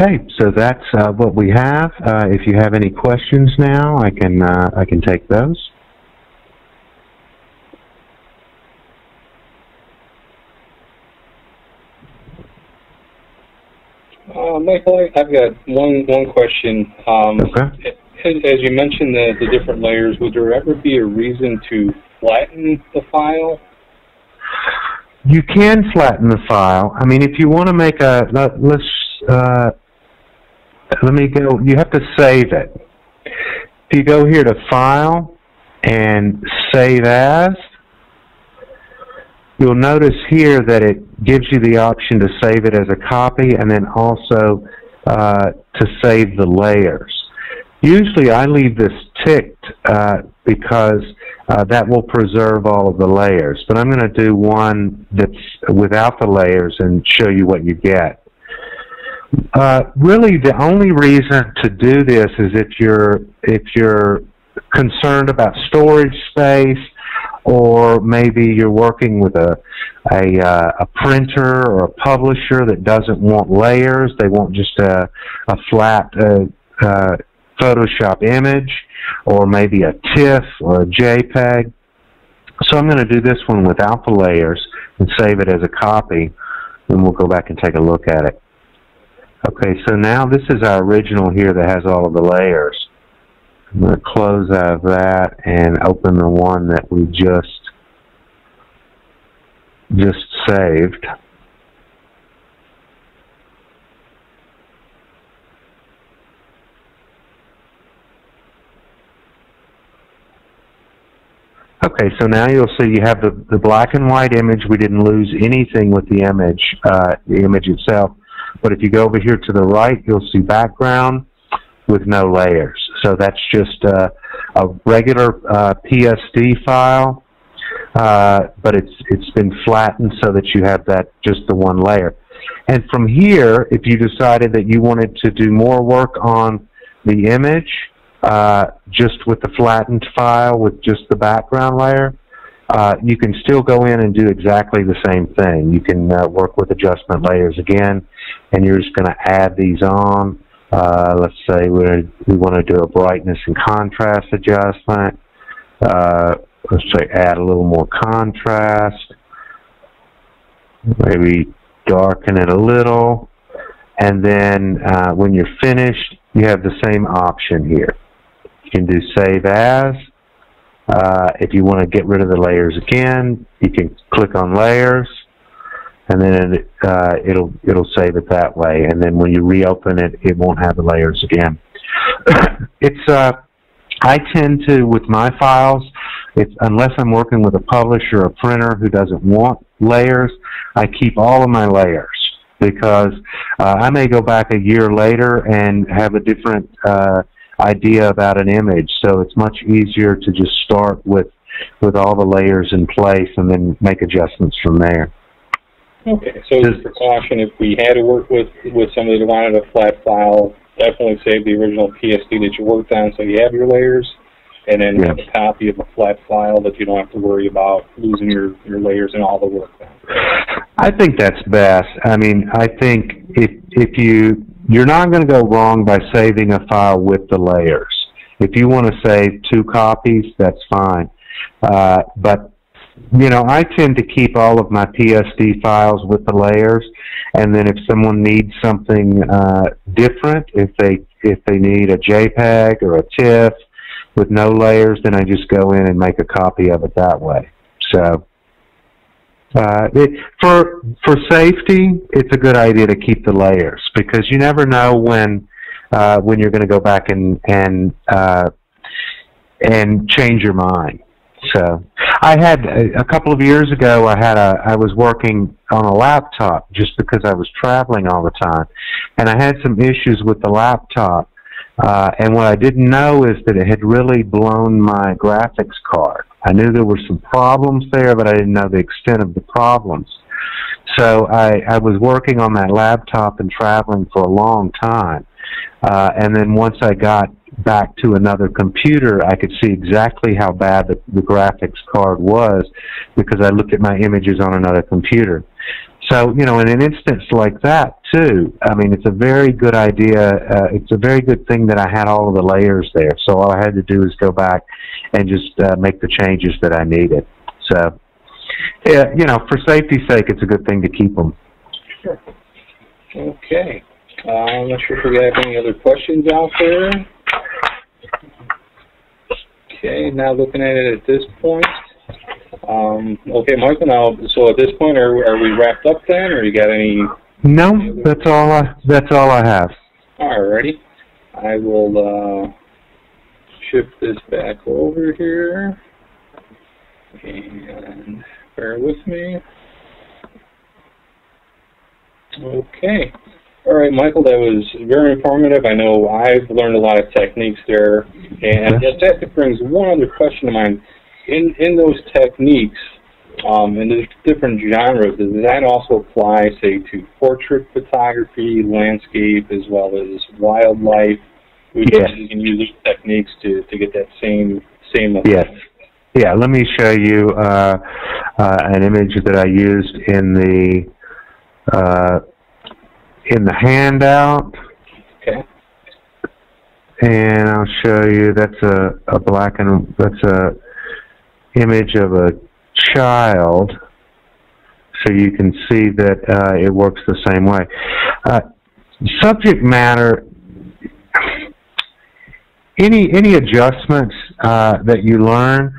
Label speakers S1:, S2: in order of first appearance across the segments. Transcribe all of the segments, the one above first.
S1: Okay, so that's what we have. If you have any questions now, I can take those.
S2: Michael, I've got one question.
S1: Okay.
S2: As you mentioned the different layers, would there ever be a reason to flatten the file?
S1: You can flatten the file. I mean, if you want to make a let me go. You have to save it. If you go here to File and Save As, you'll notice here that it gives you the option to save it as a copy and then also to save the layers. Usually I leave this ticked because that will preserve all of the layers. But I'm going to do one that's without the layers and show you what you get. Really, the only reason to do this is if you're concerned about storage space, or maybe you're working with a printer or a publisher that doesn't want layers. They want just a flat Photoshop image, or maybe a TIFF or a JPEG. So I'm going to do this one without the layers and save it as a copy, and we'll go back and take a look at it. Okay, so now this is our original here that has all of the layers. I'm going to close out of that and open the one that we just saved. Okay, so now you'll see you have the black and white image. We didn't lose anything with the image itself. But if you go over here to the right, you'll see background with no layers. So that's just a regular PSD file, but it's been flattened so that you have that just the one layer. And from here, if you decided that you wanted to do more work on the image, just with the flattened file with just the background layer, you can still go in and do exactly the same thing. You can work with adjustment layers again, and you're just going to add these on. Let's say we want to do a brightness and contrast adjustment. Let's say add a little more contrast. Maybe darken it a little. And then when you're finished, you have the same option here. You can do Save As. If you want to get rid of the layers again, you can click on Layers, and then it'll save it that way. And then when you reopen it, it won't have the layers again. I tend to, with my files, unless I'm working with a publisher or a printer who doesn't want layers, I keep all of my layers, because I may go back a year later and have a different idea about an image. So it's much easier to just start with all the layers in place and then make adjustments from there.
S2: Okay, so just for caution, if we had to work with somebody that wanted a flat file, definitely save the original PSD that you worked on so you have your layers, and then have a copy of a flat file that you don't have to worry about losing your layers and all the work done.
S1: I think that's best. I mean, I think if you're not going to go wrong by saving a file with the layers. If you want to save 2 copies, that's fine. But you know, I tend to keep all of my PSD files with the layers, and then if someone needs something different, if they need a JPEG or a TIFF with no layers, then I just go in and make a copy of it that way. So for safety, it's a good idea to keep the layers, because you never know when you're going to go back and change your mind. So I had a couple of years ago, I was working on a laptop just because I was traveling all the time, and I had some issues with the laptop. And what I didn't know is that it had really blown my graphics card. I knew there were some problems there, but I didn't know the extent of the problems. So I was working on that laptop and traveling for a long time. And then once I got back to another computer, I could see exactly how bad the graphics card was, because I looked at my images on another computer. So, you know, in an instance like that, too, I mean, it's a very good idea. It's a very good thing that I had all of the layers there. So all I had to do is go back and just make the changes that I needed. So, yeah, you know, for safety's sake, it's a good thing to keep them.
S2: Sure. Okay. I'm not sure if we have any other questions out there. Okay, now looking at it at this point. Okay, Michael, now, so at this point, are we wrapped up then, or you got any?
S1: No, that's all I have.
S2: Alrighty. I will shift this back over here. And bear with me. Okay. All right, Michael, that was very informative. I know I've learned a lot of techniques there. And that brings one other question to mind. In those techniques, in the different genres, does that also apply, say, to portrait photography, landscape, as well as wildlife?
S1: Yes.
S2: You can use these techniques to get that same effect.
S1: Yes. Yeah, let me show you an image that I used in the handout.
S2: Okay.
S1: And I'll show you, that's that's a image of a child, so you can see that it works the same way. Subject matter, any adjustments that you learn,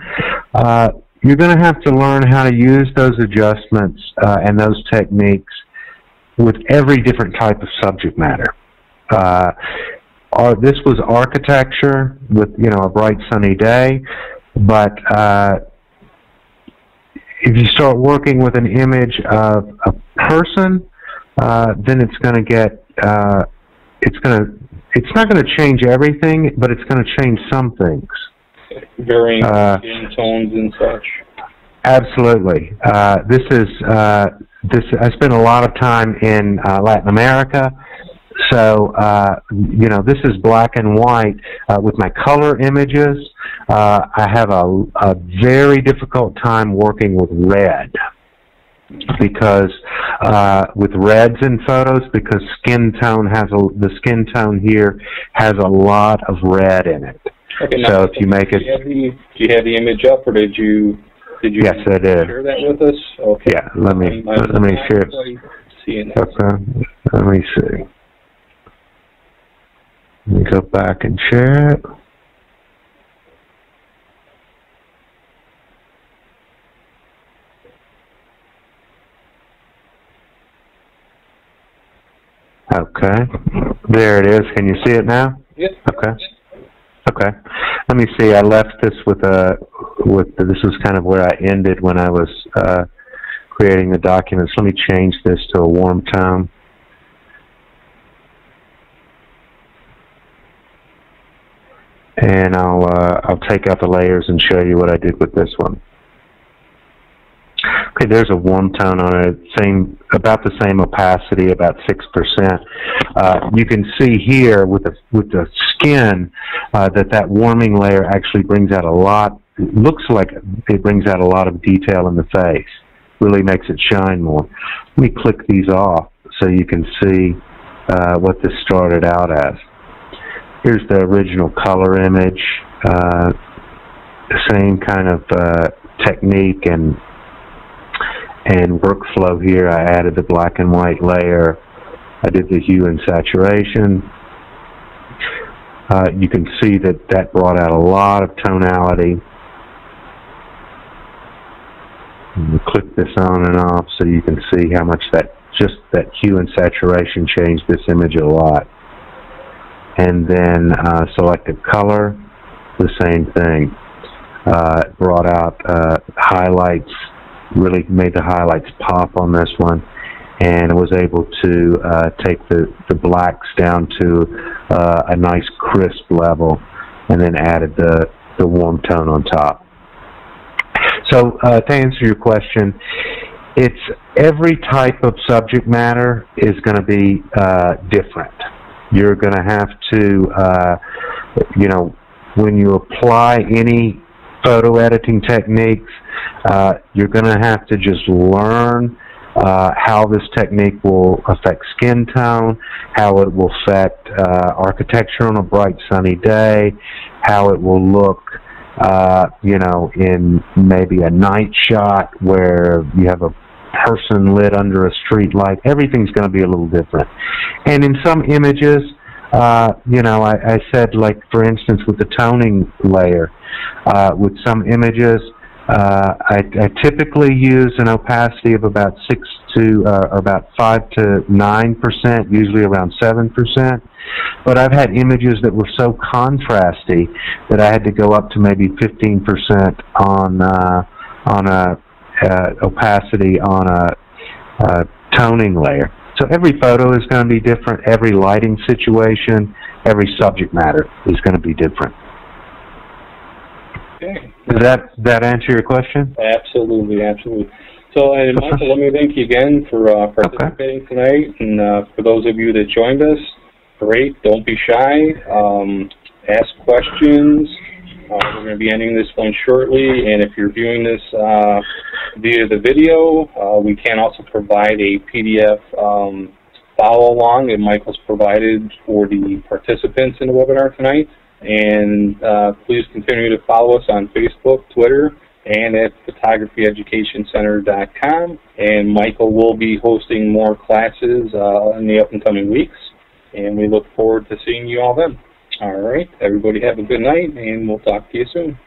S1: you're going to have to learn how to use those adjustments and those techniques with every different type of subject matter. This was architecture with, you know, a bright sunny day, but if you start working with an image of a person, then it's going to get, it's not going to change everything, but it's going to change some things.
S2: Varying skin tones and such.
S1: Absolutely. I spent a lot of time in Latin America, so you know, this is black and white. With my color images, I have a very difficult time working with red, because with reds in photos, because the skin tone here has a lot of red in it.
S2: Okay,
S1: so if you make it,
S2: do you have the image up, or did you
S1: yes, I did.
S2: Share that with us? Okay.
S1: Yeah, let me share it. Okay, let me see. Let me go back and share it. Okay, there it is. Can you see it now?
S2: Yes.
S1: Okay. Okay. Let me see. I left this this was kind of where I ended when I was creating the documents. Let me change this to a warm tone. And I'll take out the layers and show you what I did with this one. Okay, there's a warm tone on it, about the same opacity, about 6%. You can see here with the skin that warming layer actually brings out a lot. It looks like it brings out a lot of detail in the face. Really makes it shine more. Let me click these off so you can see what this started out as. Here's the original color image. The same kind of technique and workflow here. I added the black and white layer. I did the hue and saturation. You can see that brought out a lot of tonality. And click this on and off so you can see how much that hue and saturation changed this image a lot. And then selected color, the same thing. It brought out highlights, really made the highlights pop on this one, and was able to take the blacks down to a nice crisp level, and then added the warm tone on top. So to answer your question, it's every type of subject matter is going to be different. You're going to have to, you know, when you apply any photo editing techniques, you're going to have to just learn how this technique will affect skin tone, how it will affect architecture on a bright sunny day, how it will look you know, in maybe a night shot where you have a person lit under a street light. Everything's going to be a little different. And in some images, you know, I said, like, for instance, with the toning layer, with some images, I typically use an opacity of about 5 to 9%, usually around 7%. But I've had images that were so contrasty that I had to go up to maybe 15% on a opacity on a toning layer. So every photo is going to be different. Every lighting situation, every subject matter is going to be different.
S2: Okay.
S1: Does that answer your question?
S2: Absolutely, absolutely. So, and Michael, let me thank you again for participating tonight. And for those of you that joined us, great. Don't be shy. Ask questions. We're going to be ending this one shortly. And if you're viewing this via the video, we can also provide a PDF follow-along that Michael's provided for the participants in the webinar tonight. And please continue to follow us on Facebook, Twitter, and at photography-education-center.com. And Michael will be hosting more classes in the up and coming weeks. And we look forward to seeing you all then. All right. Everybody have a good night, and we'll talk to you soon.